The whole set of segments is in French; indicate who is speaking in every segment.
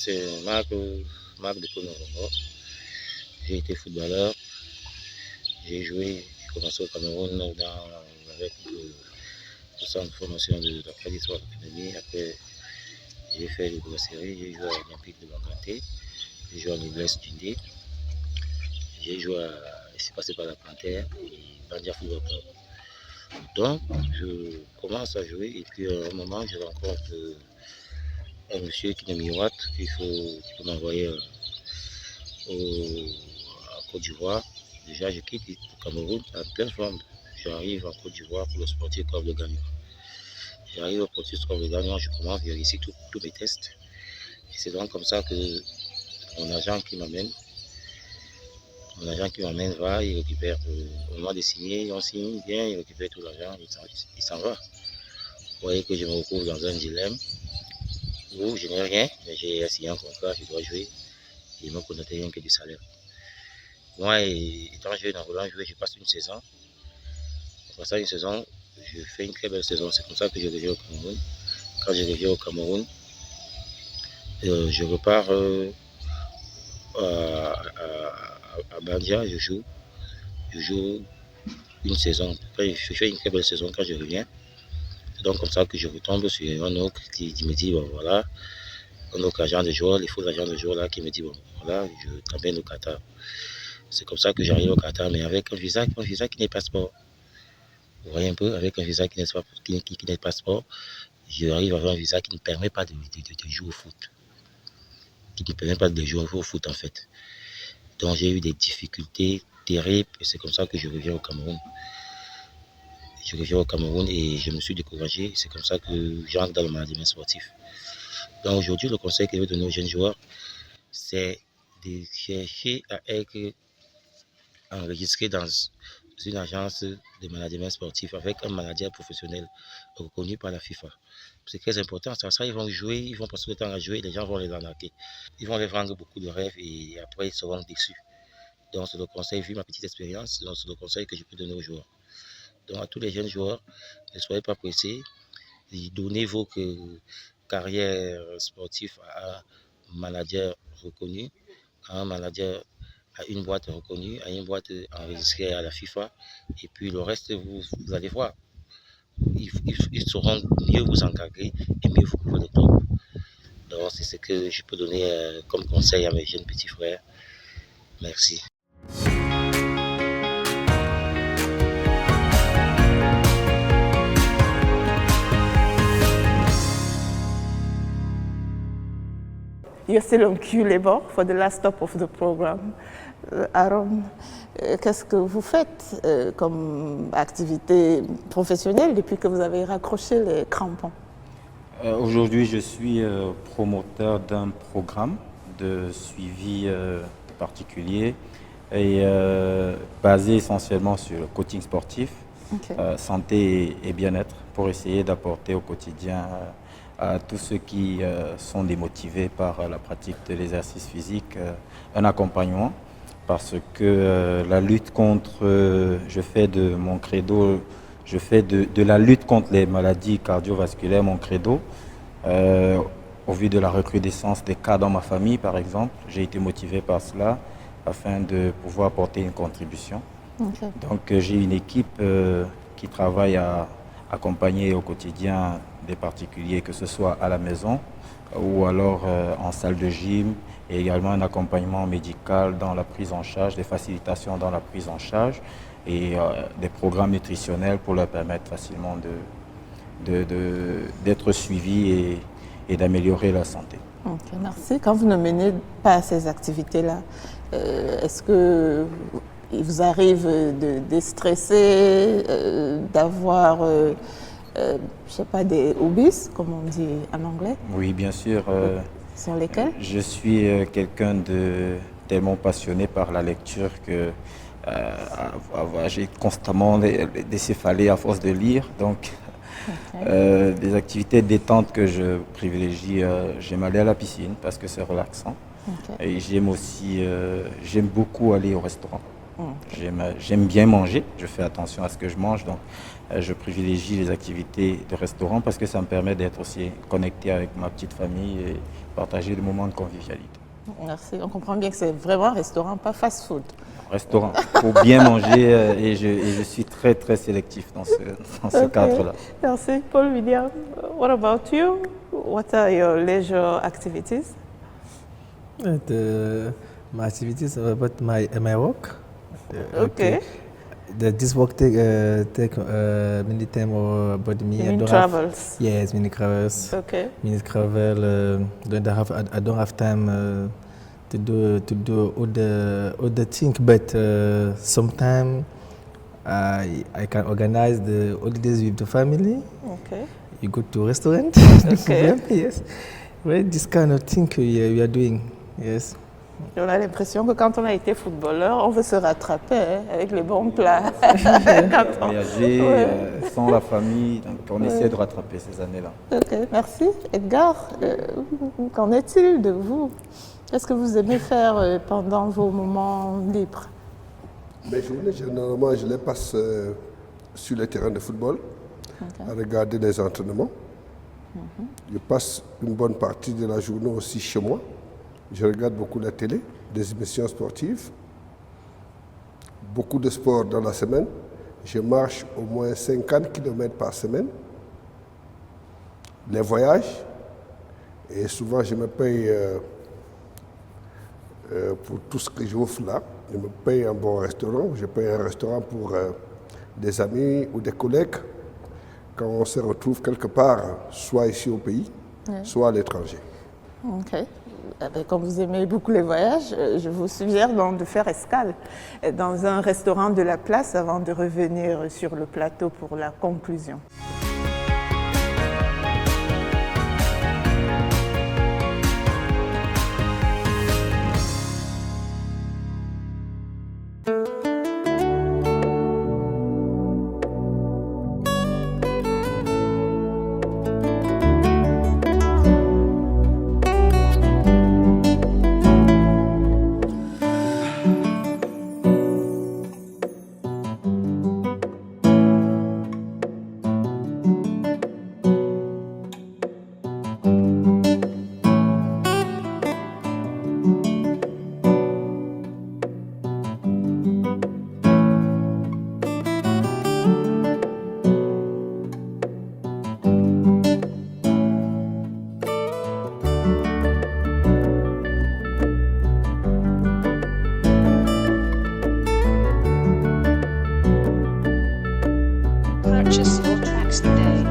Speaker 1: c'est Marc de Konorongo. J'ai été footballeur. J'ai commencé au Cameroun avec le centre de formation de la Crédit Suisse Académie. Après, j'ai fait les brasseries, j'ai joué à l'Olympique de Banganté, j'ai joué à l'Iglesias Djindé, je suis passé par la Panthère et Bandia Football Club. Donc, je commence à jouer et puis à un moment, je rencontre un monsieur qui me miroite qu'il peut m'envoyer à Côte d'Ivoire. Déjà, je quitte le Cameroun en pleine forme. J'arrive en Côte d'Ivoire pour le Sportif Club de Gagnon. J'arrive au Sportif Club de Gagnon, je commence à vérifier tous mes tests. Et c'est donc comme ça que mon agent qui m'amène va, il récupère, au moment de signer, on signe bien, il récupère tout l'argent, il s'en va. Vous voyez que je me retrouve dans un dilemme où je n'ai rien, mais j'ai signé un contrat, je dois jouer, et il ne me connaît rien que du salaire. Moi, étant jeune en voulant jouer, je passe une saison. Après ça, une saison, je fais une très belle saison. C'est comme ça que je reviens au Cameroun. Quand je reviens au Cameroun, je repars à Bandia, je joue une saison. Après, je fais une très belle saison quand je reviens. C'est donc comme ça que je retombe sur un autre qui me dit, bon voilà, un autre agent de joueur, les faux agents de joueur là, qui me dit, bon voilà, je t'emmène au Qatar. C'est comme ça que j'arrive au Qatar, mais avec un visa qui n'est pas sport. Vous voyez un peu, avec un visa qui n'est pas sport, j'arrive avec un visa qui ne permet pas de jouer au foot. Qui ne permet pas de jouer au foot en fait. Donc j'ai eu des difficultés terribles et c'est comme ça que je reviens au Cameroun. Je reviens au Cameroun et je me suis découragé. C'est comme ça que j'entre dans le management sportif. Donc aujourd'hui, le conseil que je veux donner aux jeunes joueurs, c'est de chercher à être enregistré dans une agence de management sportif avec un manager professionnel reconnu par la FIFA. C'est très important. Sans ça, ils vont jouer, ils vont passer le temps à jouer, les gens vont les arnaquer. Ils vont les vendre beaucoup de rêves et après, ils seront déçus. Donc, c'est le conseil, vu ma petite expérience, donc c'est le conseil que je peux donner aux joueurs. Donc, à tous les jeunes joueurs, ne soyez pas pressés. Donnez vos carrières sportives à un manager reconnu, à un manager, à une boîte reconnue, à une boîte enregistrée à la FIFA. Et puis le reste, vous allez voir. Ils sauront mieux vous encadrer et mieux vous couvrir le club. Donc, c'est ce que je peux donner comme conseil à mes jeunes petits frères. Merci.
Speaker 2: You're still on Q Labor for the last stop of the program. Aaron, qu'est-ce que vous faites comme activité professionnelle depuis que vous avez raccroché les crampons?
Speaker 3: Aujourd'hui, je suis promoteur d'un programme de suivi particulier et basé essentiellement sur le coaching sportif, santé et bien-être pour essayer d'apporter au quotidien à tous ceux qui sont démotivés par la pratique de l'exercice physique un accompagnement parce que la lutte contre, je fais de mon credo, je fais de la lutte contre les maladies cardiovasculaires mon credo. Au vu de la recrudescence des cas dans ma famille, par exemple, j'ai été motivé par cela afin de pouvoir apporter une contribution. Donc j'ai une équipe qui travaille à accompagner au quotidien des particuliers, que ce soit à la maison ou alors en salle de gym, et également un accompagnement médical dans la prise en charge, des facilitations dans la prise en charge et des programmes nutritionnels pour leur permettre facilement d'être suivis et d'améliorer leur santé.
Speaker 2: Ok, merci. Quand vous ne menez pas ces activités-là, est-ce que il vous arrive de déstresser, d'avoir, je sais pas, des hobbies, comme on dit en anglais?
Speaker 3: Oui, bien sûr.
Speaker 2: Sur lesquels?
Speaker 3: Je suis quelqu'un de tellement passionné par la lecture que j'ai constamment des céphalées à force de lire. Donc, des activités détentes que je privilégie, j'aime aller à la piscine parce que c'est relaxant. Et j'aime aussi, j'aime beaucoup aller au restaurant. J'aime bien manger, je fais attention à ce que je mange, donc je privilégie les activités de restaurant parce que ça me permet d'être aussi connecté avec ma petite famille et partager des moments de convivialité.
Speaker 2: Merci. On comprend bien que c'est vraiment un restaurant, pas fast-food.
Speaker 3: Restaurant, pour bien manger et je suis très très sélectif dans ce cadre-là.
Speaker 2: Merci. Paul William, what about you? What are your leisure activities?
Speaker 4: My activities are about my work.
Speaker 2: Okay.
Speaker 4: This work take many time about me.
Speaker 2: You mean travels?
Speaker 4: Yes, many travels.
Speaker 2: Okay.
Speaker 4: Many travel. I don't have time to do all the things, but sometimes I can organize the holidays with the family.
Speaker 2: Okay.
Speaker 4: You go to restaurant.
Speaker 2: Okay.
Speaker 4: Yes. Well, this kind of thing we are doing. Yes.
Speaker 2: On a l'impression que quand on a été footballeur, on veut se rattraper avec les bons plats.
Speaker 3: Voyager sans la famille, donc on essaie de rattraper ces années-là.
Speaker 2: Ok, merci. Edgar, qu'en est-il de vous? Qu'est-ce que vous aimez faire pendant vos moments libres?
Speaker 5: Mes journées, généralement, je les passe sur le terrain de football, à regarder les entraînements. Je passe une bonne partie de la journée aussi chez moi. Je regarde beaucoup la télé, des émissions sportives, beaucoup de sport dans la semaine. Je marche au moins 50 km par semaine. Les voyages, et souvent je me paye pour tout ce que j'offre là. Je me paye un bon restaurant, je paye un restaurant pour des amis ou des collègues quand on se retrouve quelque part, soit ici au pays, soit à l'étranger.
Speaker 2: Ok. Comme vous aimez beaucoup les voyages, je vous suggère donc de faire escale dans un restaurant de la place avant de revenir sur le plateau pour la conclusion.
Speaker 6: Purchase your tracks today.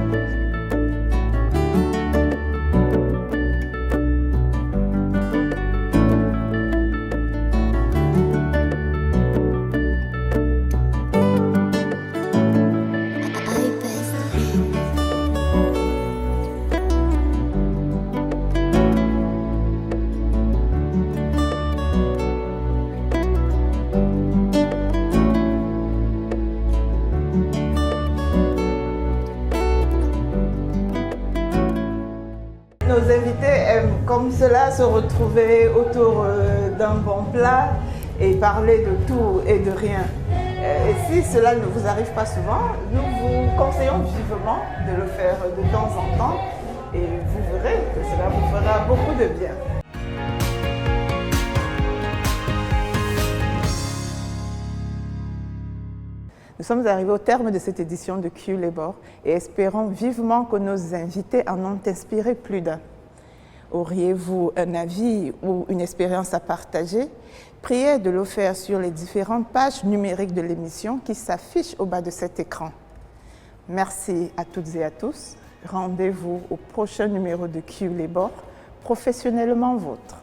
Speaker 2: Nos invités aiment comme cela se retrouver autour d'un bon plat et parler de tout et de rien. Et si cela ne vous arrive pas souvent, nous vous conseillons vivement de le faire de temps en temps et vous verrez que cela vous fera beaucoup de bien. Nous sommes arrivés au terme de cette édition de Q Labor et espérons vivement que nos invités en ont inspiré plus d'un. Auriez-vous un avis ou une expérience à partager? Priez de le faire sur les différentes pages numériques de l'émission qui s'affichent au bas de cet écran. Merci à toutes et à tous. Rendez-vous au prochain numéro de Q Labor, professionnellement vôtre.